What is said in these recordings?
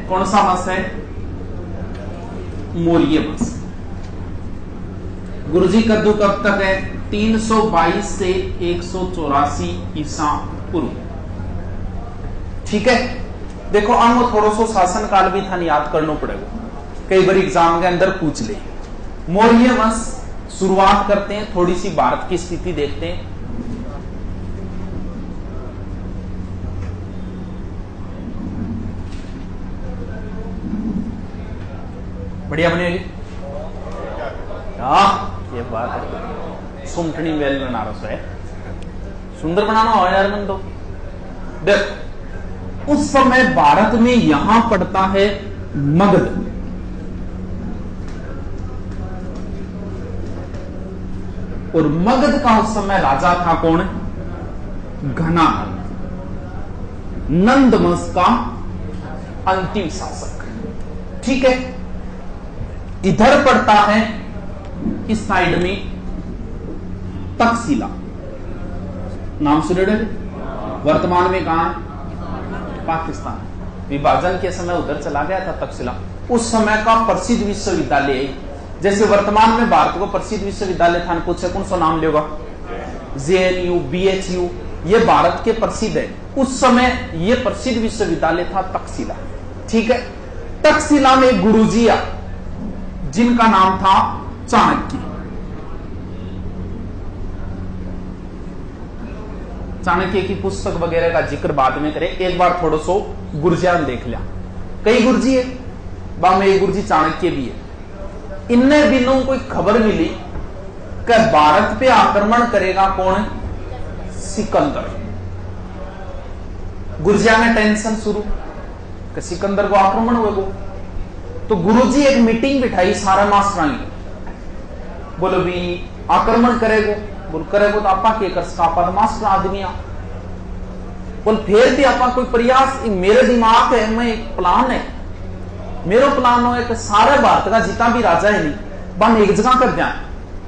कौन सा वंश है? मौर्य वंश। गुरुजी कद्दू कब तक है? 322 से 184 ईसा पूर्व। ठीक है, देखो अब थोड़ा सा शासन काल भी था याद करना पड़ेगा, कई बार एग्जाम के अंदर पूछ ले। मौर्य वंश शुरुआत करते हैं, थोड़ी सी भारत की स्थिति देखते हैं। बढ़िया बनेगी ये बात है। सुमटनी वेल बना रहा है, सुंदर बनाना हो यार मन तो। देख उस समय भारत में यहां पड़ता है मगध, और मगध का उस समय राजा था कौन? घनानंद, नंद वंश का अंतिम शासक। ठीक है, इधर पड़ता है इस साइड में तक्षशिला, नाम सुने रहे? वर्तमान में कहां है? पाकिस्तान। विभाजन के समय उधर चला गया था तक्षशिला। उस समय का प्रसिद्ध विश्वविद्यालय है, जैसे वर्तमान में भारत को प्रसिद्ध विश्वविद्यालय था, पूछे कौन सा नाम लेगा? JNU, BHU, ये भारत के प्रसिद्ध है। उस समय ये प्रसिद्ध विश्वविद्यालय था तक्षशिला। ठीक है, तक्षशिला में गुरुजी जिनका नाम था चाणक्य। चाणक्य की पुस्तक वगैरह का जिक्र बाद में करें, एक बार थोड़ा सो गुरजान देख लिया। कई गुरुजी है, बा में एक गुरुजी चाणक्य भी है। इनने दिनों कोई खबर मिली कि भारत पे आक्रमण करेगा कौन? सिकंदर। गुरजिया में टेंशन शुरू कि सिकंदर को आक्रमण होगा। तो गुरुजी एक मीटिंग बिठाई सारा मास्टर की, बोलो भी आक्रमण करेगो, बोल करेगो तो आपा के कर सका, मास्टर आदमी आ बोल फिर भी आपा कोई प्रयास। मेरे दिमाग है मैं एक प्लान है, मेरा प्लान हो कि सारे भारत का जितना भी राजा है नहीं बन एक जगह कर दिया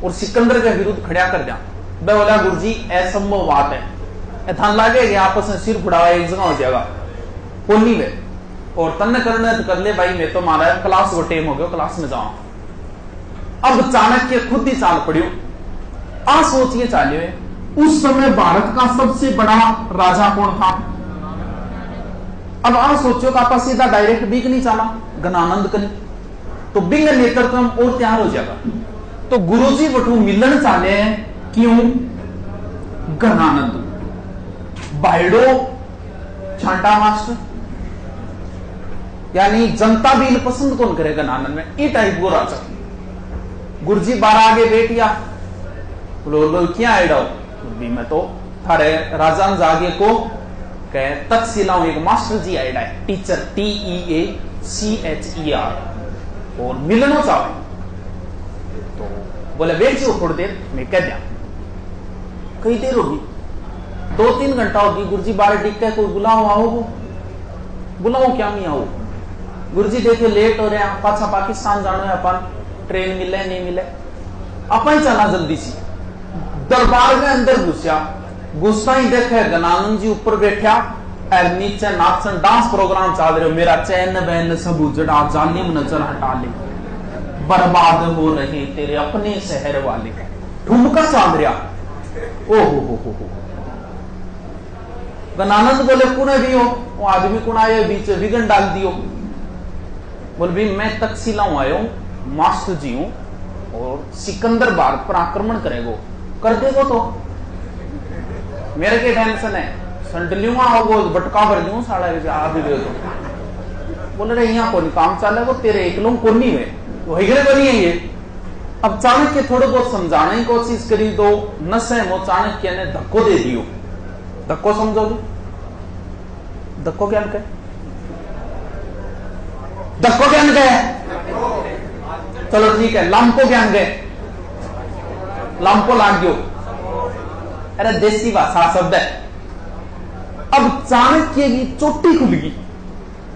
और सिकंदर के विरुद्ध खड़ा कर दिया। मैं बोला गुरुजी असंभव बात है, थान लगे कि आपस में सिर फुड़ावा एक जगह हो जाएगा कोनी में, और तन्ने करने तो कर ले भाई, मैं तो मारा क्लास वो टेम हो गया, क्लास में जाओ। अब चाणक्य खुद ही चाल पड़ियो, आ सोचिए चालिए उस समय भारत का सबसे बड़ा राजा कौन था? अब आ सोचो का आपा सीधा डायरेक्ट बिग नहीं चाला घनानंद कने, तो बिंग नेतृत्व और तैयार हो जाएगा। तो गुरुजी बटू मिलन चाले हैं, क्यों? घनानंद बाइडो छांटा मास्टर, यानी जनता भी पसंद कौन करेगा घनानंद में, ई टाइप को राजा। गुरुजी बारह आगे बैठिया, बोलो क्या आइडा भी मैं तो थारे राजा जागे को कह तक्षशिला एक मास्टर जी आइडा है, टीचर TEACHER, और मिलना चाहे तो बोले बैठ जाओ थोड़ी देर, मैं कह दिया। कई देर होगी, 2-3 घंटा होगी। गुरुजी बारह टिक के कोई बुलाओ, आओ बुलाओ क्या नहीं आओ। गुरुजी देखे लेट हो रहे हैं, पाछा पाकिस्तान जाना है, अपन ट्रेन मिले नहीं मिले, अपन चला जल्दी सी। दरबार में अंदर घुसता ही देखे घनानंद जी ऊपर बैठा और नीचे नाचन डांस प्रोग्राम चल रहे हो। मेरा चैन बहन सब उजड़ा, जालिम नजर हटा ले, बर्बाद हो रहे तेरे अपने शहर वाले, ठुमका चाल रहा। ओ हो। घनानंद बोले कुने भी हो, वो आदमी कुण आए बीच विघन डाल दियो। बोल भी मैं तक्षशिला आयो हूं, मास्टर जी हूं, और सिकंदर भारत पर आक्रमण करेगो, कर देगो तो मेरे के टेंशन है, संटलियों आओ बटका भर दूं साड़ा आ भी दे तो। बोल रहे यहाँ कौन काम चल वो तेरे एक लोग कौन नहीं है, वही नहीं है ये। अब चाणक्य थोड़े बहुत समझाने की कोशिश करी तो नशे में चाणक्य ने धक्को दे दियो। धक्को समझोगे? धक्को क्या कहे? धक्को क्या कहे? चलो ठीक है, लंपो क्या गए? लंपो लाग गयो, अरे देसी भाषा शब्द है। अब चाणक्य की चोटी खुल गई,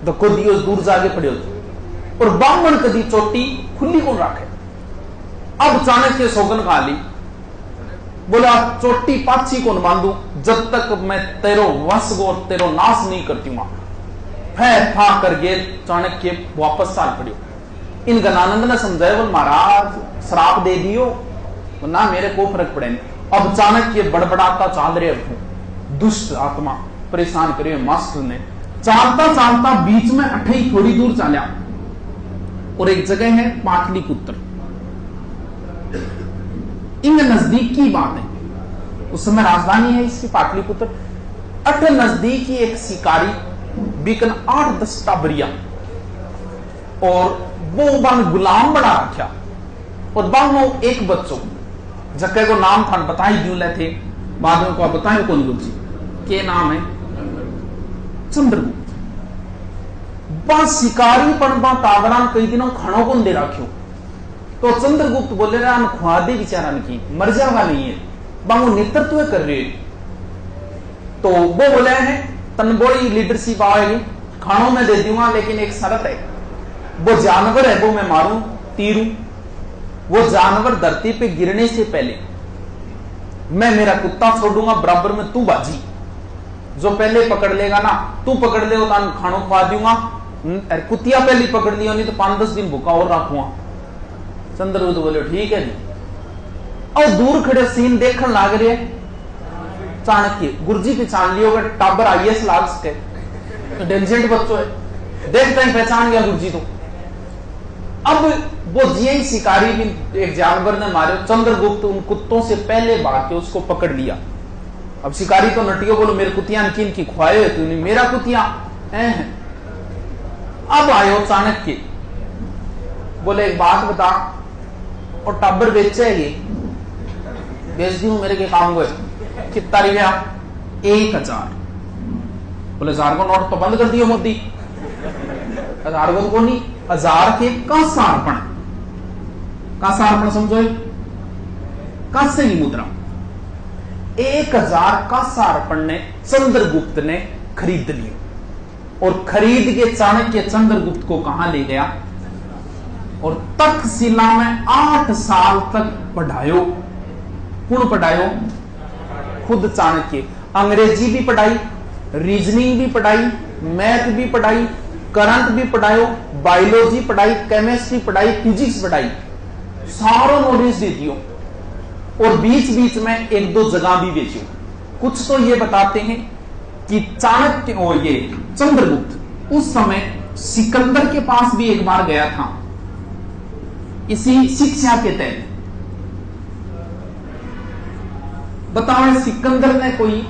धक्को दियो दूर जाके पड़ियो, और ब्राह्मण कदी चोटी खुली कौन रखे। अब चाणक्य सौगन खा ली, बोला चोटी पाछी कौन बांधू जब तक मैं तेरो वंश गो तेरो नाश नहीं करती हूं। फै फा कर गए चाणक्य वापस चाल पड़ियो। इन गणानंद ने समझाया, बोल महाराज श्राप दे दियो ना, मेरे को फर्क पड़े नहीं। अब चाणक्य बड़बड़ाता चाल रहे, दुष्ट आत्मा परेशान करे मास्टर ने। चालता चालता बीच में अठे ही थोड़ी दूर चालिया और एक जगह है पाटलिपुत्र। इन नजदीक की बात है, उस समय राजधानी है इसकी पाटलिपुत्र। अठ नजदीक ही एक शिकारी बिकन 8-10 टाबरिया और वो बन गुलाम बना रखा। और बानो एक बच्चों जगह को नाम था बताई क्यों ले थे, बाद में को बताए कौन गुरुजी के नाम है चंद्रगुप्त। बा शिकारी पण बा तावरान कई दिनों खानों को दे रखियो। तो चंद्रगुप्त बोले रहा खुआ दे बेचारा की, मर जावा नहीं है, बा वो नेतृत्व कर रहे। तो वो बोले है तन बड़ी लीडरशिप आएगी, खानों में दे दूंगा, लेकिन एक शर्त है, वो जानवर है वो मैं मारूं तीरूं, वो जानवर धरती पे गिरने से पहले मैं मेरा कुत्ता छोड़ूंगा, बराबर में तू बाजी, जो पहले पकड़ लेगा ना, तू पकड़ ले तो खानों खवा दूंगा, कुतिया पहले पकड़ लिया नहीं तो 5-10 दिन भूखा और रखूंगा। चंद्रगुप्त बोले ठीक है जी। और दूर खड़े सीन देखने लग रहे चाणक्य, गुरुजी पहचान लियो, टाबर आईएएस लाग सके, इंटेलिजेंट बच्चों है, देखते ही पहचान गया गुरुजी। तो अब वो जिये ही शिकारी भी एक जानवर ने मारे, चंद्रगुप्त उन कुत्तों से पहले भाग के उसको पकड़ लिया। अब शिकारी तो नटियो, बोलो मेरे कुतिया किन की खुआए तूने, मेरा कुतिया है। अब आयो चाणक्य, बोले एक बात बता, और टाबर बेचेगी, बेच दी मेरे के काम को, कितना रिया 1000। बोले 1000 को नोट तो बंद कर दियो मोदी, 1000 को नहीं, 1000 के कासार्पण, कासार्पण समझो, कांसे की मुद्रा 1000 कासार्पण ने चंद्रगुप्त ने खरीद लिया। और खरीद के चाणक्य चंद्रगुप्त को कहां ले गया और तक्षशिला में 8 साल तक पढ़ायो। कौन पढ़ायो? खुद चाणक्य। अंग्रेजी भी पढ़ाई, रीजनिंग भी पढ़ाई, मैथ भी पढ़ाई, करंट भी पढ़ायो, बायोलॉजी पढ़ाई, केमिस्ट्री पढ़ाई, फिजिक्स पढ़ाई, सारो नॉलेज दे दियो। और बीच बीच में 1-2 जगह भी बेचो। कुछ तो ये बताते हैं कि चाणक्य और ये चंद्रगुप्त उस समय सिकंदर के पास भी एक बार गया था इसी शिक्षा के तहत। बताओ सिकंदर ने कोई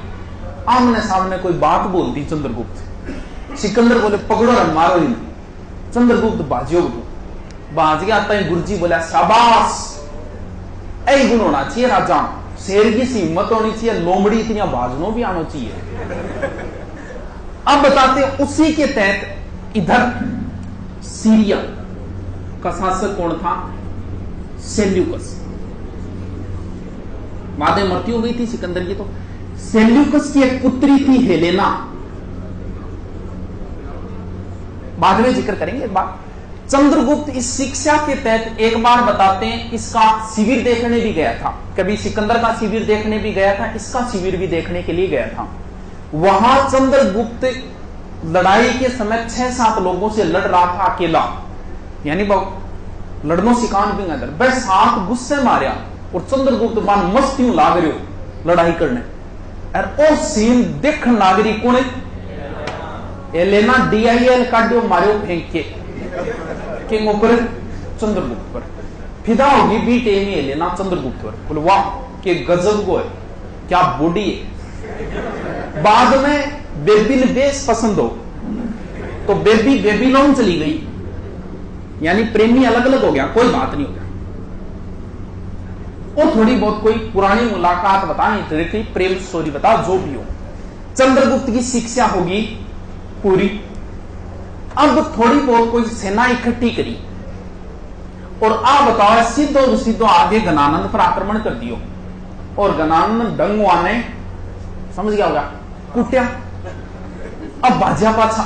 आमने सामने कोई बात बोल दी चंद्रगुप्त, सिकंदर बोले पकड़ो और मारो ही। चंद्रगुप्त बाजियो बाज गया। आता है गुरुजी बोला शाबाश, ऐ गुण होना चाहिए राजा, शेर की सी हिम्मत होनी चाहिए, लोमड़ी इतनी बाजनो भी आना चाहिए। अब बताते हैं उसी के तहत इधर सीरिया का शासक कौन था? सेल्यूकस। बाद में मृत्यु हो गई थी सिकंदर की। तो सेल्यूकस की एक पुत्री थी हेलेना, बाद में जिक्र करेंगे एक बार। चंद्रगुप्त इस शिक्षा के तहत एक बार बताते हैं इसका शिविर देखने भी गया था। कभी सिकंदर का शिविर देखने भी गया था, इसका शिविर भी देखने के लिए गया था। वहां चंद्रगुप्त लड़ाई के समय 6-7 लोगों से लड़ रहा था अकेला, यानी लड़नो सिकान भी अंदर बस 7 गुस्से मारिया और चंद्रगुप्त मान मस्ती लाग रहे हो लड़ाई करने। और ओ सीन देखने लाग रही कौन? एलेना DIL काटियो मारियो फेंक के किंग ऊपर चंद्रगुप्त पर फिदा होगी। बीट एमी एलेना चंद्रगुप्त पर। बोले वाह के गजब को है, क्या बॉडी है। बाद में बेबी ने बेस पसंद हो तो बेबी बेबीलोन चली गई, यानी प्रेमी अलग अलग हो गया, कोई बात नहीं हो गया। और थोड़ी बहुत कोई पुरानी मुलाकात बतानी, प्रेम स्टोरी बता, जो भी हो। चंद्रगुप्त की शिक्षा होगी पूरी। अब थोड़ी बहुत कोई सेना इकट्ठी करी और आ बताओ सीधो आगे गणानंद पर आक्रमण कर दियो। और गणानंद डंगुआ ने समझ गया होगा कुटिया। अब बाजा पाछा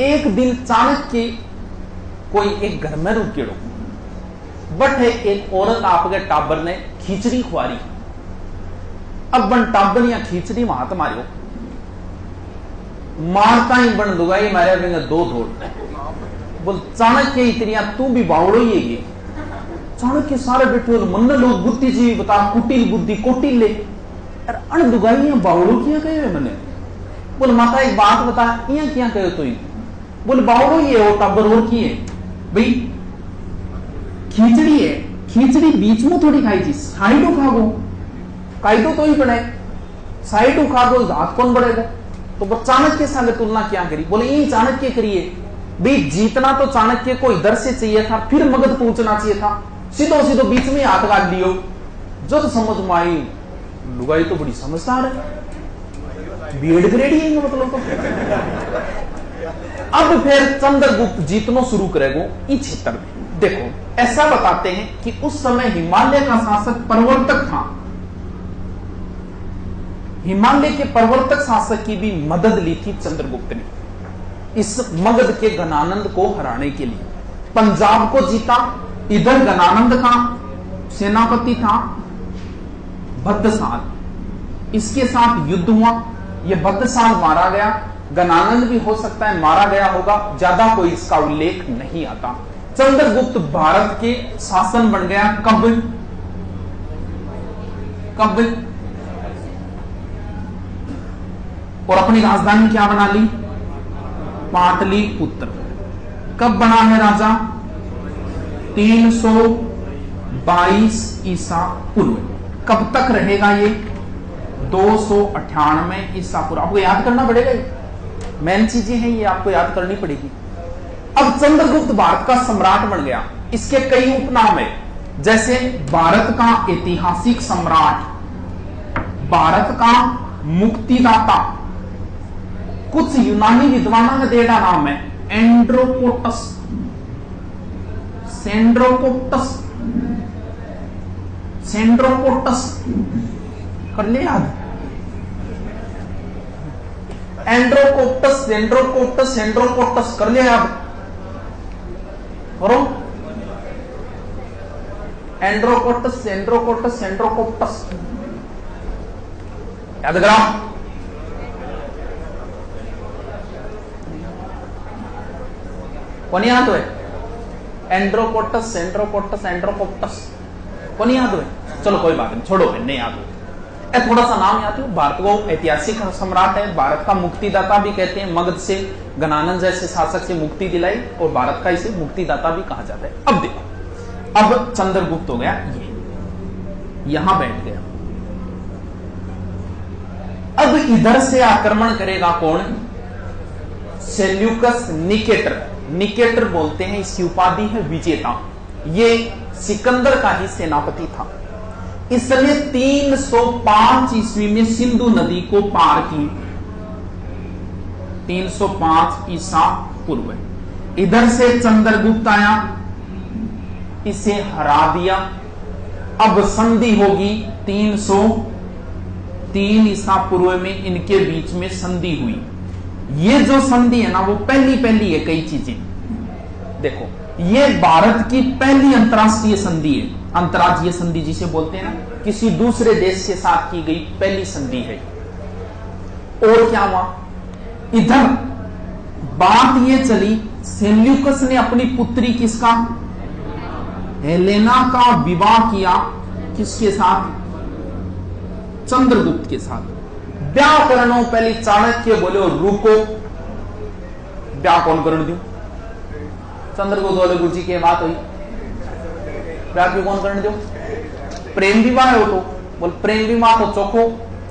एक दिन चाणक्य कोई एक घर में रुक गेड़ो, बट है एक औरत आपके टाबर ने खिचड़ी खुआरी। अब बन टाबर या खिचड़ी वहां मारियो मारता ही बन दूंगा ये मारे बिना दो धोड़। बोल चाणक्य इतरिया तू भी बावड़ो ही है। चाणक्य सारे बैठे मन लोग बुद्धिजीवी बता कुटिल बुद्धि कोटिल ले अण दुगाई बावड़ो किया कहे मैंने। बोल माता एक बात बता यहाँ क्या कहे तो बोल बावड़ो ही है वो टब्बर और की है भाई खिचड़ी है खिचड़ी बीच में थोड़ी खाई थी साइडो खा गो कायदो तो ही पड़े साइडो खा गो हाथ कौन बढ़ेगा। तो वो चाणक्य के साथ तुलना क्या करी। बोले ये चाणक्य करिए भाई जीतना तो चाणक्य को इधर से चाहिए था फिर मगध पहुंचना चाहिए था सीधो सीधो बीच में हाथ काट लियो जो तो समझ में आई लुगाई तो बड़ी समझदार है बीएड ग्रेड ही है मतलब। तो अब फिर चंद्रगुप्त जीतना शुरू करेगो इस क्षेत्र में। देखो ऐसा बताते हैं कि उस समय हिमालय का शासक प्रवर्तक था। हिमालय के प्रवर्तक शासक की भी मदद ली थी चंद्रगुप्त ने इस मगध के गणानंद को हराने के लिए। पंजाब को जीता इधर गणानंद का सेनापति था भद्रसाल इसके साथ युद्ध हुआ। यह भद्रसाल मारा गया गणानंद भी हो सकता है मारा गया होगा ज्यादा कोई इसका उल्लेख नहीं आता। चंद्रगुप्त भारत के शासन बन गया कब कब और अपनी राजधानी क्या बना ली पाटलिपुत्र। कब बना है राजा 322 ईसा पूर्व। कब तक रहेगा ये 298 ईसा पूर्व। आपको याद करना पड़ेगा मेन चीजें हैं ये आपको याद करनी पड़ेगी। अब चंद्रगुप्त भारत का सम्राट बन गया। इसके कई उपनाम है जैसे भारत का ऐतिहासिक सम्राट भारत का मुक्तिदाता। कुछ यूनानी विद्वानों ने देना नाम है एंड्रोकोटस सेंड्रोकोप्टस सेंड्रोकोटस कर ले याद एंड्रोकोप्टस सेंड्रोकोप्टस सेंड्रोकोटस कर ले याद करो एंड्रोकोटस सेंड्रोकोटस सेंड्रोकोप्टस याद करा। कौन याद है एंड्रोकोटस सेंड्रोकोटस एंड्रोकोप्टस कौन याद है। चलो कोई बात नहीं छोड़ो नहीं याद हो थोड़ा सा नाम याद हो। भारत को ऐतिहासिक सम्राट है भारत का मुक्तिदाता भी कहते हैं। मगध से गणानंद जैसे शासक से मुक्ति दिलाई और भारत का इसे मुक्तिदाता भी कहा जाता है। अब देखो अब चंद्रगुप्त हो गया ये यहां बैठ गया। अब इधर से आक्रमण करेगा कौन सेल्यूकस निकेटर। निकेटर बोलते हैं इसकी उपाधि है विजेता। ये सिकंदर का ही सेनापति था। इसने 305 ईस्वी में सिंधु नदी को पार की 305 ईसा पूर्व। इधर से चंद्रगुप्त आया इसे हरा दिया। अब संधि होगी 303 ईसा पूर्व में इनके बीच में संधि हुई। ये जो संधि है ना वो पहली है कई चीजें देखो। ये भारत की पहली अंतरराष्ट्रीय संधि है। अंतरराज्यीय संधि जिसे बोलते हैं ना किसी दूसरे देश के साथ की गई पहली संधि है। और क्या हुआ इधर बात ये चली सेल्यूकस ने अपनी पुत्री किसका हेलेना का विवाह किया किसके साथ चंद्रगुप्त के साथ। ब्याह करनो पहले चाणक्य बोले रुको ब्याह कौन कर दू। चंद्रगुप्त बोले गुरु जी की बात हुई ब्याह क्यों कौन करने दो प्रेम विवाह है वो तो बोल प्रेम विवाह तो चौको।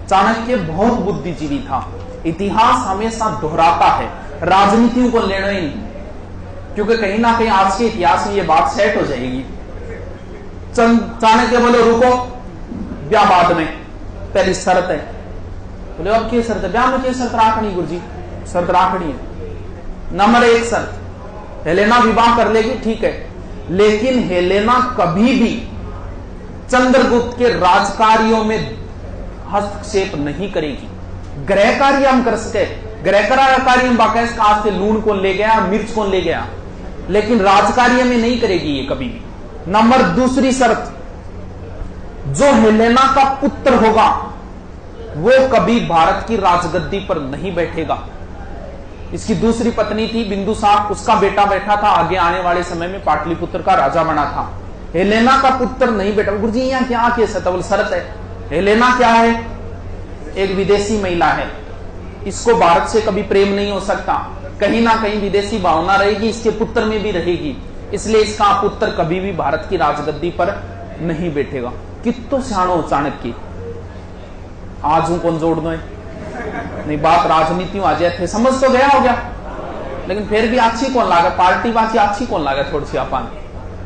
चाणक्य बहुत बुद्धिजीवी था। इतिहास हमेशा दोहराता है राजनीतियों को लेना ही नहीं क्योंकि कहीं ना कहीं आज के इतिहास में ये बात सेट हो जाएगी। चाणक्य बोले रुको ब्याह बाद में पहली शर्त है। बोले अब क्या शर्त है ब्याह में क्या शर्त राखनी गुरु जी। शर्त राखनी है नंबर 1 शर्त हेलेना विवाह कर लेगी ठीक है लेकिन हेलेना कभी भी चंद्रगुप्त के राजकार्यों में हस्तक्षेप नहीं करेगी। गृह कार्य हम कर सके गृह कार्य हम बाकायदा कहा से लूण कौन ले गया मिर्च कौन ले गया लेकिन राजकार्य में नहीं करेगी ये कभी भी। नंबर 2 शर्त जो हेलेना का पुत्र होगा वो कभी भारत की राजगद्दी पर नहीं बैठेगा। इसकी दूसरी पत्नी थी बिंदुसार, उसका बेटा बैठा था आगे आने वाले समय में पाटलिपुत्र का राजा बना था। हेलेना का पुत्र नहीं बेटा। गुरुजी यहाँ क्या केस है? तो शर्त है। हेलेना क्या है? एक विदेशी महिला है, इसको भारत से कभी प्रेम नहीं हो सकता, कहीं ना कहीं विदेशी भावना रहेगी, इसके पुत्र में भी रहेगी, इसलिए इसका पुत्र कभी भी भारत की राजगद्दी पर नहीं बैठेगा। कितो सियाणो चाणक्य, आज हूं कौन जोड़ दो नहीं, बात राजनीति आ जाए थे, समझ तो गया हो गया, लेकिन फिर भी अच्छी कौन लागे, पार्टी बाकी अच्छी कौन लागे थोड़ी सी अपन,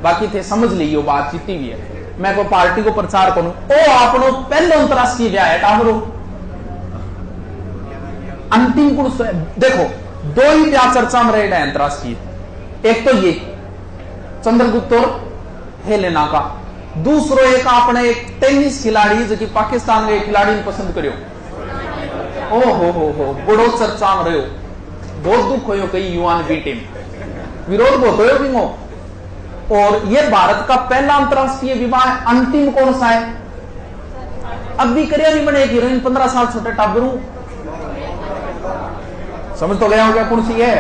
बाकी थे समझ लीजिए बात जीती हुई है। मैं को पार्टी को प्रचार करूं, ओ आपनो पहले अंतरराष्ट्रीय ब्याह है टावरो, अंतिम पुरुष। देखो दो ही ब्याह चर्चा में रहेगा अंतरराष्ट्रीय, एक तो ये चंद्रगुप्त और हेलेना का, दूसरो एक आपने एक टेनिस खिलाड़ी जो कि पाकिस्तान के खिलाड़ी ने पसंद करियो, ओ हो बड़ो चर्चा में रहो, बहुत दुख हो कई युवान की टीम विरोध बहुत हो बिंगो। और ये भारत का पहला अंतरराष्ट्रीय विवाह है। अंतिम कौन सा है? अब भी करिया नहीं बने, हीरोइन 15 साल छोटे टाबरू, समझ तो गया हो गया कौन सी है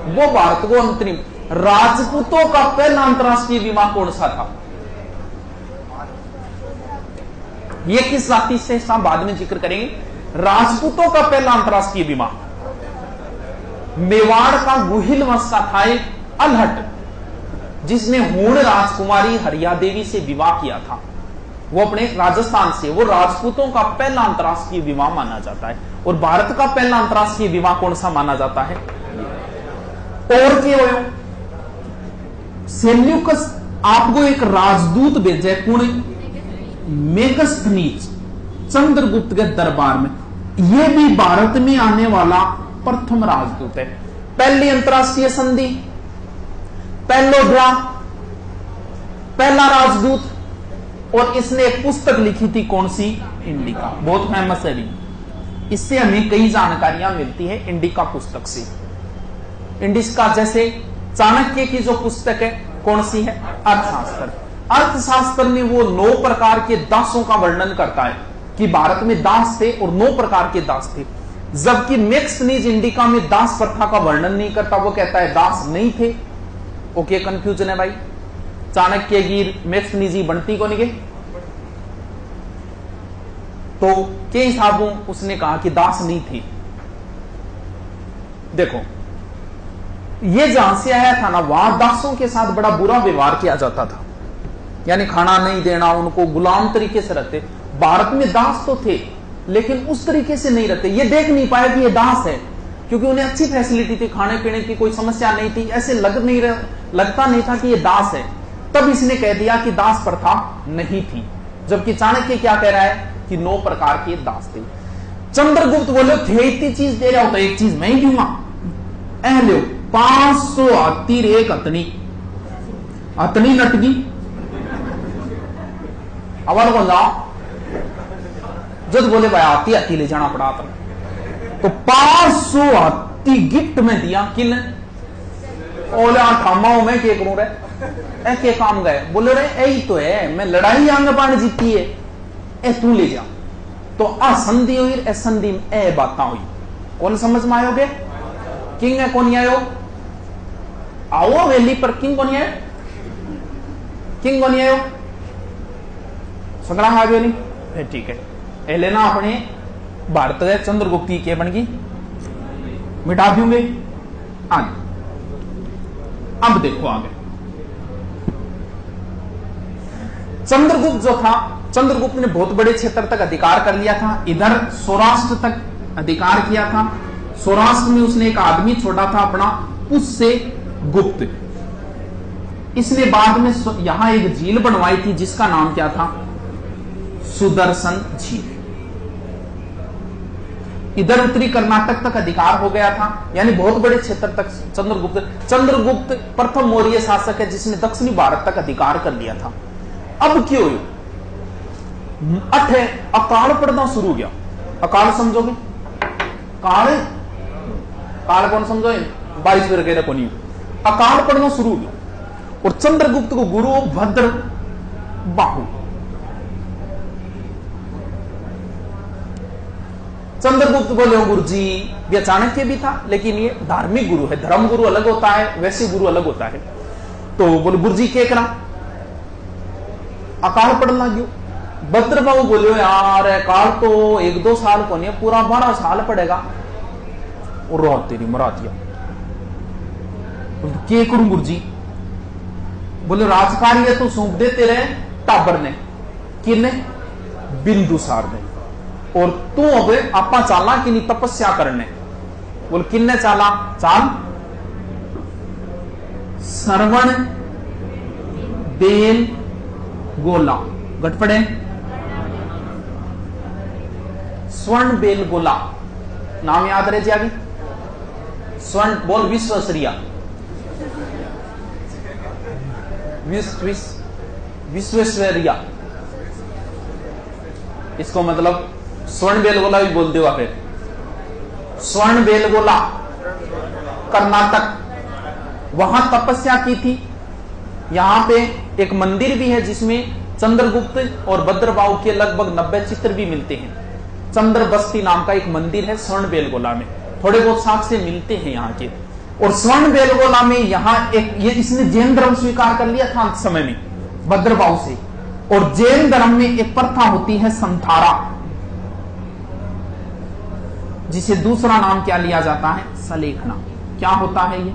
वो भारत को अंतरिम। राजपूतों का पहला अंतरराष्ट्रीय विवाह कौन सा था? ये किस जाति से बाद में जिक्र करेंगे। राजपूतों का पहला अंतरराष्ट्रीय विवाह मेवाड़ का गुहिल वंश का था एक अलहट, जिसने हूण राजकुमारी हरिया देवी से विवाह किया था, वो अपने राजस्थान से, वो राजपूतों का पहला अंतरराष्ट्रीय विवाह माना जाता है। और भारत का पहला अंतरराष्ट्रीय विवाह कौन सा माना जाता है? और क्यों सेल्यूकस आपको एक राजदूत भेजे कौन? मेगस्थनीज चंद्रगुप्त के दरबार में, यह भी भारत में आने वाला प्रथम राजदूत है। पहली अंतरराष्ट्रीय संधि, पहलो ड्रा, पहला राजदूत। और इसने एक पुस्तक लिखी थी कौन सी? इंडिका, बहुत फेमस है भी, इससे हमें कई जानकारियां मिलती है इंडिका पुस्तक से। इंडिका जैसे चाणक्य की जो पुस्तक है कौन सी है? अर्थशास्त्र। अर्थशास्त्र में वो 9 प्रकार के दासों का वर्णन करता है कि भारत में दास थे और 9 प्रकार के दास थे, जबकि मैक्सनीज इंडिका में दास प्रथा का वर्णन नहीं करता, वो कहता है दास नहीं थे। ओके, कंफ्यूजन है भाई। चाणक्य गिर मैक्सनीजी बनती को नहीं गए, तो के हिसाबों उसने कहा कि दास नहीं थी। देखो ये जहां से आया था ना, वहां दासों के साथ बड़ा बुरा व्यवहार किया जाता था, यानी खाना नहीं देना, उनको गुलाम तरीके से रहते। भारत में दास तो थे लेकिन उस तरीके से नहीं रहते, ये देख नहीं पाए कि ये दास है, क्योंकि उन्हें अच्छी फैसिलिटी थी, खाने पीने की कोई समस्या नहीं थी, ऐसे लगता नहीं था कि ये दास है। तब इसने कह दिया कि दास प्रथा नहीं थी, जबकि चाणक्य क्या कह रहा है कि 9 प्रकार के दास थे। चंद्रगुप्त बोले थे इतनी चीज दे रहा होता, एक चीज मैं ही दूंगा, लो 500 हाथी एक अतनी नटगी अवर को जाओ, जब बोले भाई हाथी ले जाना पड़ा था, तो 500 हाथी गिफ्ट में दिया। किन? ओले ठामा मैं क्या करूं रे, ए के काम गए? बोले रे यही तो है, मैं लड़ाई आंग पान जीती है, ए तू ले जा। तो असंधि हुई, असंधि में ए बात हुई। कौन समझ में आयोगे? किंग है कौन आयो? आओ वेली पर किंग कौन है? किंग कौन आयो? संग्राम आ गयो नहीं? फिर ठीक है, हेलेना अपने भारत के चंद्रगुप्त की क्या बन गई? मिटा दूंगे आगे। अब देखो आगे, चंद्रगुप्त जो था, चंद्रगुप्त ने बहुत बड़े क्षेत्र तक अधिकार कर लिया था, इधर सौराष्ट्र तक अधिकार किया था। सौराष्ट्र में उसने एक आदमी छोड़ा था अपना पुष्य गुप्त, इसने बाद में यहां एक झील बनवाई थी जिसका नाम क्या था? सुदर्शन झील। इधर उत्तरी कर्नाटक तक अधिकार हो गया था, यानी बहुत बड़े क्षेत्र तक चंद्रगुप्त प्रथम मौर्य शासक है जिसने दक्षिणी भारत तक अधिकार कर लिया था। अब क्यों अठे अकाल पड़ना शुरू हो गया। अकाल समझोगे? काल काल कौन समझोगे? 22 वगैरह को नहीं। अकाल पड़ना शुरू हो गया और चंद्रगुप्त को गुरु भद्र बाहु, चंद्रगुप्त बोले गुरु जी, ये चाणक्य भी था, लेकिन ये धार्मिक गुरु है, धर्म गुरु अलग होता है, वैसे गुरु अलग होता है। तो बोले गुरु जी के करा अकाल पड़ना गयो। भद्रबाबू बोले यार अकाल तो 1-2 साल को नहीं, पूरा 12 साल पड़ेगा। और रो तेरी मरातिया, के करूं गुरु जी? बोले राजकार्य तो सौंप दे तेरे टाबर ने, किने? बिंदुसार ने। और तू अब आपा चाला कि नहीं तपस्या करने? बोल किन्ने चाला? चाल श्रवण बेल गोला घट पड़े। स्वर्ण बेल गोला नाम याद रहे जी आगे। स्वर्ण बोल विश्वसरिया, विश्वेश्वरिया, इसको मतलब स्वर्ण बेलगोला भी बोल दो। फिर स्वर्ण बेलगोला कर्नाटक, वहां तपस्या की थी। यहां पे एक मंदिर भी है जिसमें चंद्रगुप्त और भद्रबाहु के लगभग 90 चित्र भी मिलते हैं। चंद्र बस्ती नाम का एक मंदिर है स्वर्ण बेलगोला में, थोड़े बहुत साक्ष्य मिलते हैं यहाँ के। और स्वर्ण बेलगोला में यहाँ एक ये इसने जैन धर्म स्वीकार कर लिया था अंत समय में भद्रबाहु से। और जैन धर्म में एक प्रथा होती है संथारा, जिसे दूसरा नाम क्या लिया जाता है? सलेखना। क्या होता है ये?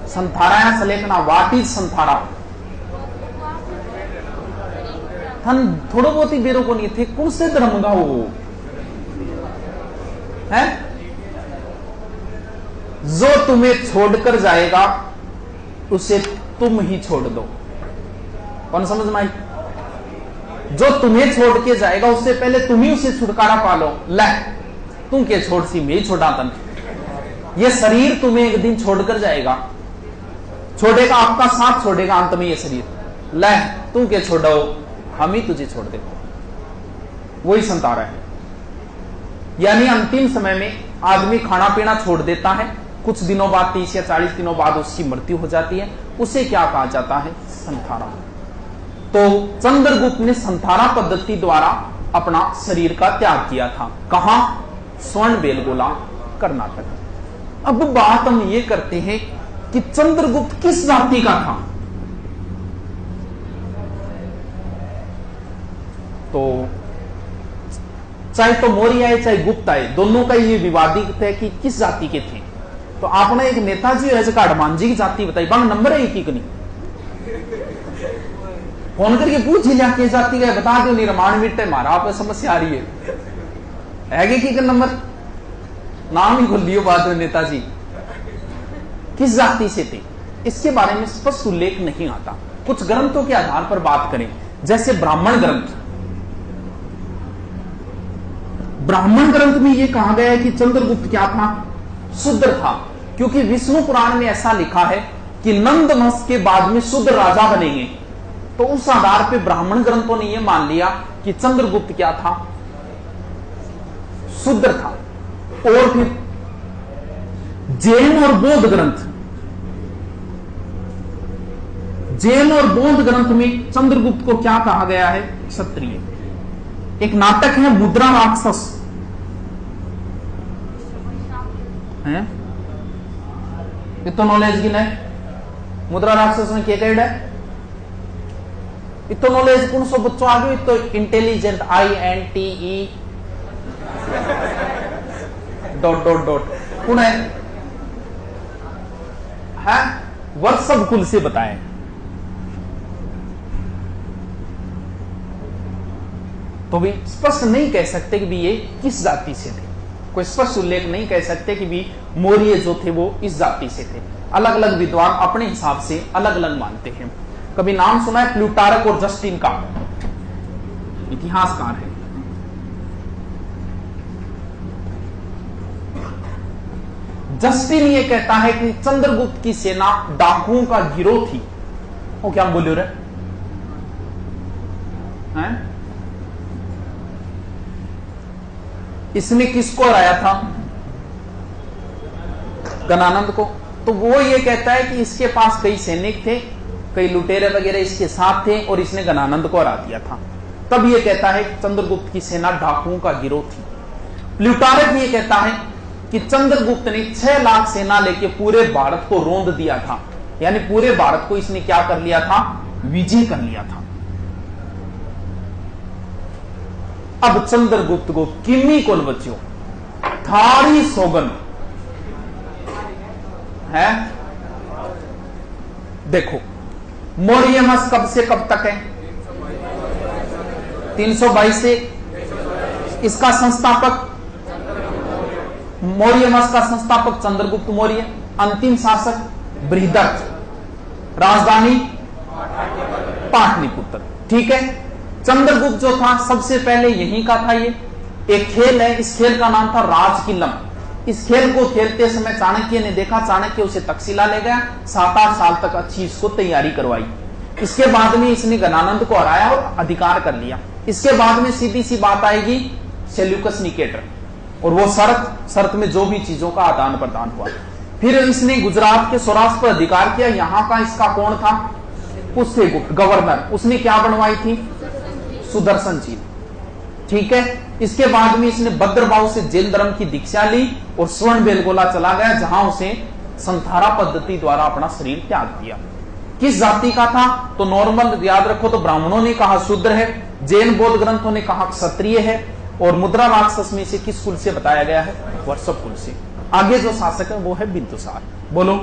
संथारा या सलेखना? What is संथारा? थन थोड़ो बहुत ही बेरो को नहीं थे, कौन से धर्म का वो है? जो तुम्हें छोड़कर जाएगा उसे तुम ही छोड़ दो। कौन समझ में आई? जो तुम्हें छोड़ के जाएगा उससे पहले तुम ही उसे छुटकारा पालो। ले तुम के छोड़ सी मैं ही छोड़ा तन, ये शरीर तुम्हें एक दिन छोड़कर जाएगा, छोड़ेगा, आपका साथ छोड़ेगा अंत में ये शरीर। ले तुम के छोड़ो, हम ही तुझे छोड़ दे। वही संतारा है। यानी अंतिम समय में आदमी खाना पीना छोड़ देता है, कुछ दिनों बाद 30 या 40 दिनों बाद उसकी मृत्यु हो जाती है, उसे क्या कहा जाता है? संथारा। तो चंद्रगुप्त ने संथारा पद्धति द्वारा अपना शरीर का त्याग किया था। कहां? स्वर्ण बेलगोला कर्नाटक। अब बात हम ये करते हैं कि चंद्रगुप्त किस जाति का था। तो चाहे तो मौर्य आए चाहे गुप्त आए, दोनों का ये विवादित है कि किस जाति के थे। तो आपने एक नेताजी है हनुमान जी की जाति बताई, बांग नंबर है एक नहीं, फोन करके पूछ लिया कि जाति का बता दो, निर्माण मिट्टे मारा आप समस्या आ रही है कि नंबर नाम ही खोल लियो बाद में। नेताजी किस जाति से थे इसके बारे में स्पष्ट उल्लेख नहीं आता। कुछ ग्रंथों के आधार पर बात करें, जैसे ब्राह्मण ग्रंथ। ब्राह्मण ग्रंथ में यह कहा गया है कि चंद्रगुप्त क्या था? शूद्र था, क्योंकि विष्णु पुराण में ऐसा लिखा है कि नंद वंश के बाद में शूद्र राजा बनेंगे। तो उस आधार पे ब्राह्मण ग्रंथों ने यह मान लिया कि चंद्रगुप्त क्या था? शूद्र था। और फिर जैन और बौद्ध ग्रंथ, जैन और बौद्ध ग्रंथ में चंद्रगुप्त को क्या कहा गया है? क्षत्रिय। एक नाटक है मुद्रा राक्षस है, ये तो नॉलेज की नहीं। मुद्रा राक्षस में क्या कहना है? इतो नॉलेज कौन सो बच्चों आ गए? तो intelligent INTE dot dot dot कौन है वर्ष सब कुल से बताएं। तो भी स्पष्ट नहीं कह सकते कि भी ये किस जाति से थे, कोई स्पष्ट उल्लेख नहीं कह सकते कि भी मौर्य जो थे वो इस जाति से थे। अलग अलग विद्वान अपने हिसाब से अलग अलग मानते हैं। कभी नाम सुना है प्लूटारक और जस्टिन का? इतिहासकार है। जस्टिन ये कहता है कि चंद्रगुप्त की सेना डाकुओं का गिरोह थी। वो क्या बोले रे हैं? इसने किसको हराया था? गणानंद को। तो वो ये कहता है कि इसके पास कई सैनिक थे, कई लुटेरे वगैरह इसके साथ थे और इसने गणानंद को हरा दिया था। तब ये कहता है चंद्रगुप्त की सेना डाकुओं का गिरोह थी। प्लूटारक ये कहता है कि चंद्रगुप्त ने 6 लाख सेना लेके पूरे भारत को रोंद दिया था, यानी पूरे भारत को इसने क्या कर लिया था, विजय कर लिया था। अब चंद्रगुप्त को किमी कोल बच्चों थारी सौगन है। देखो मौर्य वंश कब से कब तक है, 322 से। इसका संस्थापक मौर्य वंश का संस्थापक चंद्रगुप्त मौर्य, अंतिम शासक बृहदर्थ, राजधानी पाटलिपुत्र। ठीक है, चंद्रगुप्त जो था सबसे पहले यहीं का था। ये एक खेल है, इस खेल का नाम था राजकिलम। इस खेल को खेलते समय चाणक्य ने देखा, चाणक्य उसे तक्षशिला ले गया, 7-8 साल तक अच्छी इसको तैयारी करवाई। इसके बाद में इसने गणानंद को हराया और अधिकार कर लिया। इसके बाद में सीधी सी बात आएगी सेल्यूकस निकेटर, और वो शर्त में जो भी चीजों का आदान प्रदान हुआ। फिर इसने गुजरात के स्वराज पर अधिकार किया। यहां का इसका कौन था, पुष्यगुप्त गवर्नर, उसने क्या बनवाई थी, सुदर्शन चील। ठीक है, इसके बाद में इसने भद्रबाहु से जैन धर्म की दीक्षा ली और स्वर्ण बेलगोला चला गया, जहां उसे संथारा पद्धति द्वारा अपना शरीर त्याग दिया। किस जाति का था, तो नॉर्मल याद रखो, तो ब्राह्मणों ने कहा शूद्र है, जैन बौद्ध ग्रंथों ने कहा क्षत्रिय है, और मुद्रा राक्षस में से किस कुल से बताया गया है, वर्षभ कुल से। आगे जो शासक है वो है बिंदुसार। बोलो।